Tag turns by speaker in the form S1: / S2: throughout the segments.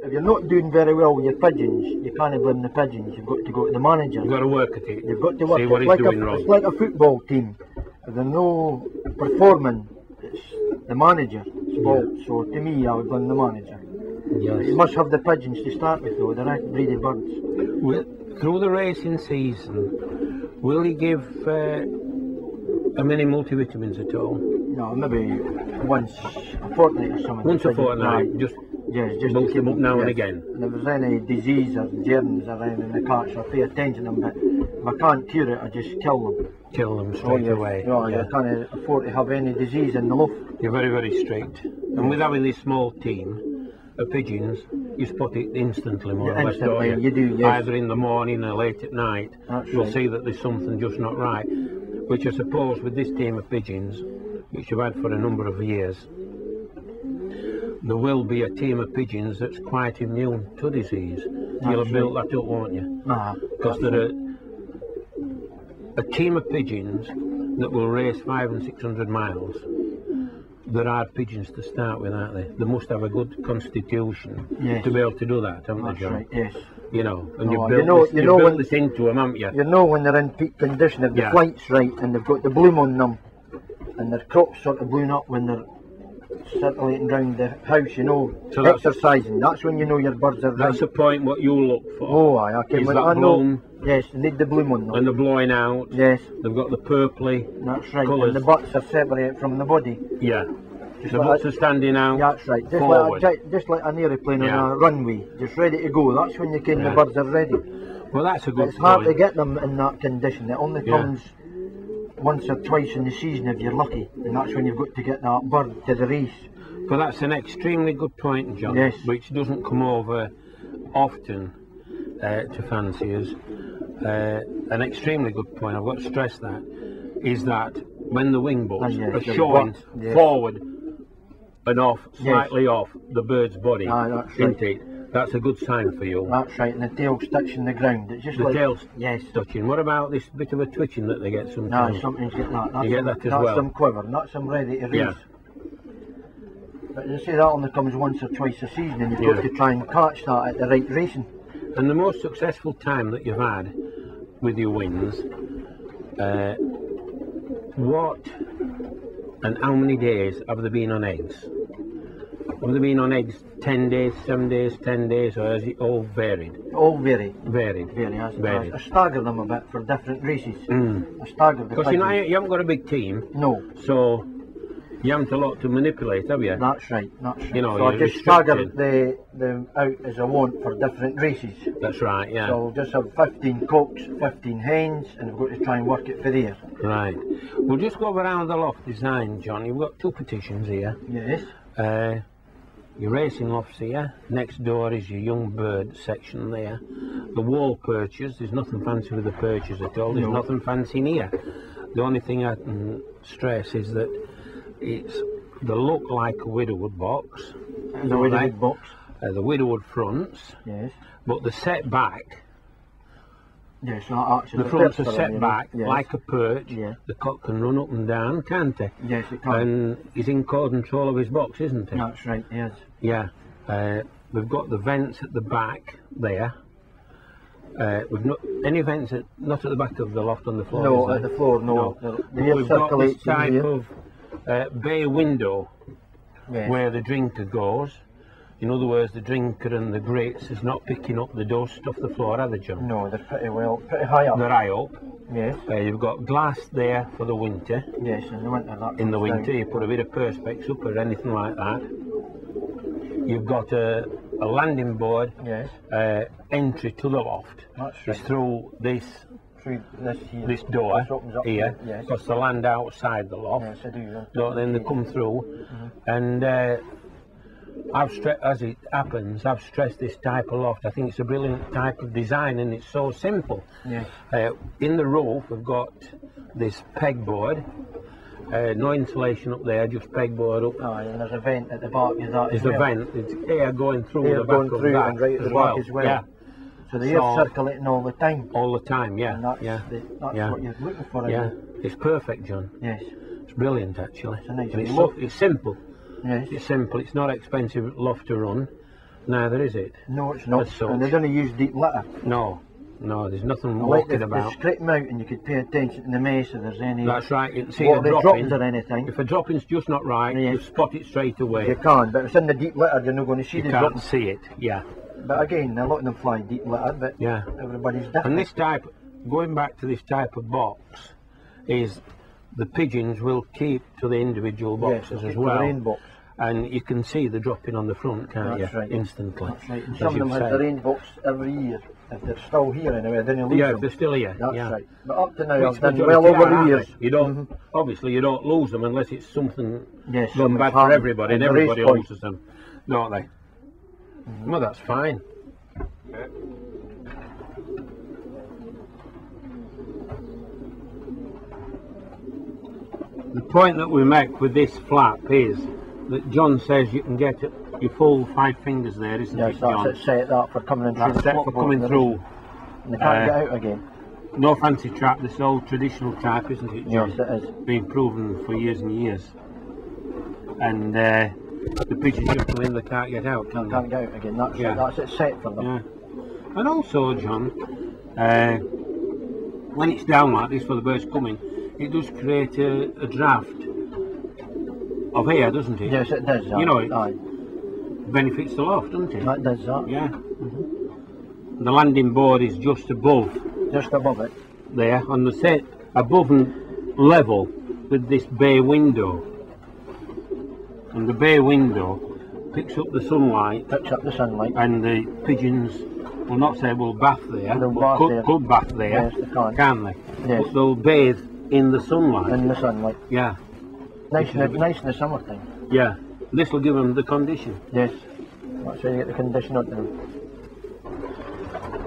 S1: if you're not doing very well with your pigeons, you can't blame the pigeons. You've got to go to the manager.
S2: You've got to work at it.
S1: You've got to work.
S2: See what he's doing wrong.
S1: It's like a football team. If they're no performing, it's the manager's fault. So to me, I would blame the manager.
S2: Yes.
S1: You must have the pigeons to start with, though. They're breeding birds.
S2: Through the racing season, will he give many multivitamins at all?
S1: No, maybe once a fortnight or something.
S2: Once a fortnight, just boost them up now and again.
S1: And if there's any disease or germs around in the carts, I pay attention to them, but if I can't cure it, I just kill them.
S2: Kill them straight away.
S1: Yeah, you can't afford to have any disease in the loft.
S2: You're very, very strict. And with having this small team of pigeons, you spot it instantly, more or less, don't you?
S1: You do, yes.
S2: Either in the morning or late at night, you'll see that there's something just not right. Which I suppose with this team of pigeons, which you've had for a number of years, there will be a team of pigeons that's quite immune to disease. You'll have built that up, won't you? Because there are a team of pigeons that will race 500 and 600 miles. There are pigeons to start with, aren't they? They must have a good constitution to be able to do that, haven't they, John?
S1: Right, yes.
S2: You know, and you've built this into them, haven't you?
S1: You know when they're in peak condition, if the flight's right and they've got the bloom on them, and their crops sort of blown up when they're circulating around the house, you know, so exercising. That's when you know your birds are right.
S2: That's the point what you look for.
S1: Oh, I can.
S2: I know.
S1: Yes, they need the bloom on them.
S2: And they're blowing out.
S1: Yes.
S2: They've got the purpley.
S1: That's right.
S2: Colours.
S1: And the butts are separated from the body.
S2: Yeah. The butts are standing out.
S1: That's right. Just like an aeroplane on a runway, just ready to go. That's when you can the birds are ready.
S2: Well, that's a good.
S1: It's hard to get them in that condition. It only comes once or twice in the season if you're lucky, and that's when you've got to get that bird to the race.
S2: But that's an extremely good point, John, which doesn't come over often to fanciers. An extremely good point, I've got to stress that, is that when the wing bucks are showing forward and off, slightly off the bird's body, isn't it? That's a good sign for you.
S1: That's right, and the tail's touching the ground. It's just
S2: the
S1: like,
S2: tail's touching. What about this bit of a twitching that they get sometimes?
S1: No, something's getting that.
S2: You get that as
S1: well.
S2: well?
S1: That's some quiver, not some ready to race. But you see, that only comes once or twice a season, and you've got to try and catch that at the right racing.
S2: And the most successful time that you've had with your wins, what and how many days have they been on eggs? Have they been on eggs 10 days, 7 days, 10 days, or has it all varied?
S1: All varied.
S2: Varied.
S1: I stagger them a bit for different races. I stagger the
S2: because you haven't got a big team.
S1: No.
S2: So you haven't a lot to manipulate, have you?
S1: That's right, that's right.
S2: You know,
S1: so I just stagger them out as I want for different races.
S2: That's right, yeah.
S1: So I'll just have 15 cocks, 15 hens, and I've got to try and work it for there.
S2: Right. We'll just go around the loft design, John. You've got two petitions here.
S1: Yes.
S2: Your racing lofts here. Next door is your young bird section there. The wall perches, there's nothing fancy with the perches at all. There's nothing fancy in here. The only thing I can stress is that they look like a widowwood box.
S1: The widowwood box.
S2: The widowwood fronts.
S1: Yes.
S2: But the set back.
S1: Yes, actually
S2: the fronts are set back like a perch. Yeah. The cock can run up and down, can't he?
S1: Yes, it can.
S2: And he's in control of his box, isn't he?
S1: That's right, yes.
S2: Yeah. We've got the vents at the back there. We've not any vents not at the back of the loft on the floor.
S1: No, at the floor, no.
S2: We've got this type of bay window where the drinker goes. In other words, the drinker and the grates is not picking up the dust off the floor, are they, John?
S1: No, they're pretty high up.
S2: They're high up.
S1: Yes.
S2: You've got glass there for the winter.
S1: Yes, in the winter.
S2: In the winter, you put a bit of perspex up or anything like that. You've got a landing board.
S1: Yes.
S2: Entry to the loft.
S1: That's right.
S2: It's through this door here.
S1: Yes.
S2: Because they land outside the loft.
S1: Yes, I do.
S2: Then they come through, and as it happens, I've stressed this type of loft. I think it's a brilliant type of design, and it's so simple.
S1: Yes.
S2: In the roof, we've got this pegboard. No insulation up there, just pegboard up.
S1: Oh, and there's a vent at the back of that.
S2: There's a vent. It's air going through the back of that
S1: and right at the back as well.
S2: Yeah.
S1: So the air's circulating all the time.
S2: All the time, yeah.
S1: And that's what you're looking for.
S2: Yeah. It's perfect, John.
S1: Yes.
S2: It's brilliant, actually.
S1: It's a nice
S2: and it's simple.
S1: Yes.
S2: It's simple. It's not expensive loft to run. Neither is it.
S1: No, it's not. And they don't use deep litter.
S2: No, no, there's nothing walking about.
S1: They scrape them out and you could pay attention to the mess if there's any.
S2: That's right. You can see
S1: the
S2: dropping
S1: or anything.
S2: If a dropping's just not right, you spot it straight away.
S1: You can, but if it's in the deep litter, you're not going to see the dropping.
S2: You can't see it. Yeah.
S1: But again, a lot of them fly deep litter, but everybody's different.
S2: And this type, going back to this type of box, is the pigeons will keep to the individual boxes as well. And you can see the dropping on the front, can't you? Right. Instantly.
S1: That's right. And some of them have the rain box every year. If they're still here anyway, then you lose them.
S2: If they're still here.
S1: That's right. But up to now, I've done well over the years.
S2: You don't, obviously, you don't lose them unless it's something done bad for everybody, and everybody loses them, don't they? Well, that's fine. The point that we make with this flap is that John says you can get your full 5 fingers there, isn't it, John?
S1: Yes, that's set that for coming in through.
S2: That's set for coming through.
S1: And they can't get out again.
S2: No fancy trap, this old traditional type, isn't it, John?
S1: Yes, it is.
S2: Been proven for years and years. And the pigeons just come in, they can't get out, can they?
S1: Can't get out again, that's it set for them.
S2: Yeah. And also, John, when it's down like this for the birds coming, it does create a draft of air, doesn't it?
S1: Yes, it does.
S2: You know, it benefits the loft, doesn't it?
S1: That does that.
S2: Yeah. The landing board is just above.
S1: Just above it.
S2: There, on the set, above and level with this bay window. And the bay window picks up the sunlight. And the pigeons will not say we'll bath there, but could bath there,
S1: yes, they
S2: can they?
S1: Yes.
S2: But they'll bathe in the sunlight.
S1: In the sunlight.
S2: Yeah.
S1: Nice in the summertime.
S2: Yeah. This will give them the condition.
S1: Yes. That's how you get the condition out of them.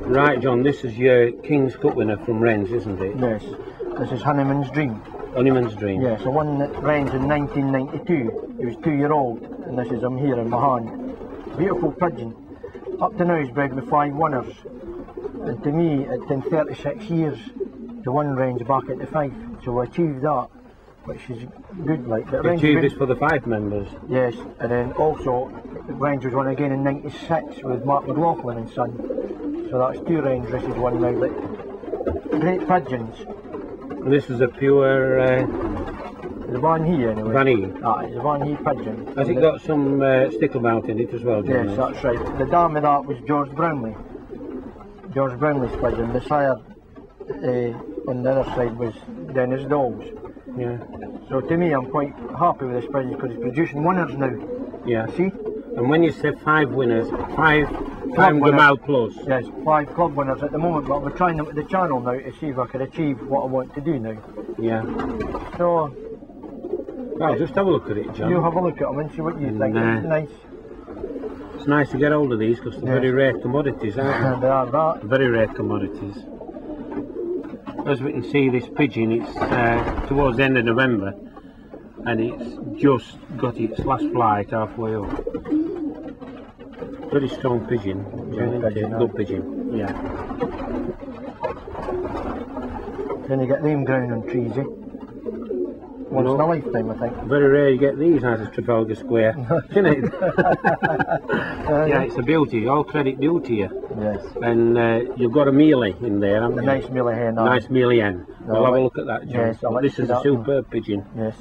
S2: Right, John, this is your King's Cup winner from Rennes, isn't it?
S1: Yes. This is Honeyman's Dream.
S2: Honeyman's Dream.
S1: Yes, the one that Rennes in 1992. He was 2-year-old, and this is him here in my hand. Beautiful pigeon. Up to now he's bred with 5 winners. And to me, it's in 36 years to win Rennes back at the Fife. So we achieved that, which is good. Like,
S2: you achieved this for the 5 members?
S1: Yes, and then also Rennes was won again in 96 with Mark McLaughlin and Son. So that's 2 Rennes races won now. Like, great pigeons.
S2: And this is a pure
S1: the Van Heey anyway.
S2: Van Heey.
S1: It's a Van Heey pigeon.
S2: Has it got some Stichelbaut in it as well, John?
S1: Yes, that's right. The dam of that was George Brownlee. George Brownlee's pigeon. The sire on the other side was Dennis Dobbs.
S2: Yeah.
S1: So to me, I'm quite happy with this pigeon because it's producing winners now.
S2: Yeah.
S1: See?
S2: And when you say 5 winners, 5 times the mile plus.
S1: Yes, 5 club winners at the moment, but we're trying them at the channel now to see if I can achieve what I want to do now.
S2: Yeah.
S1: So.
S2: Well, just have a look at it, John.
S1: You have a look at them and see what you think. It's nice.
S2: It's nice to get hold of these because they're very rare commodities, aren't they?
S1: They are that.
S2: Very rare commodities. As we can see, this pigeon, it's towards the end of November and it's just got its last flight halfway up. Very strong pigeon. Good pigeon. Yeah.
S1: Then you get them growing on trees, eh? Once in a lifetime, I think.
S2: Very rare you get these out of Trafalgar Square, isn't it? Yeah, it's a beauty. All credit due to you.
S1: Yes.
S2: And you've got a mealy in there, haven't you?
S1: A nice mealy hen.
S2: Nice mealy hen. We'll have a look at that, John.
S1: Yes,
S2: this is a superb pigeon.
S1: Yes.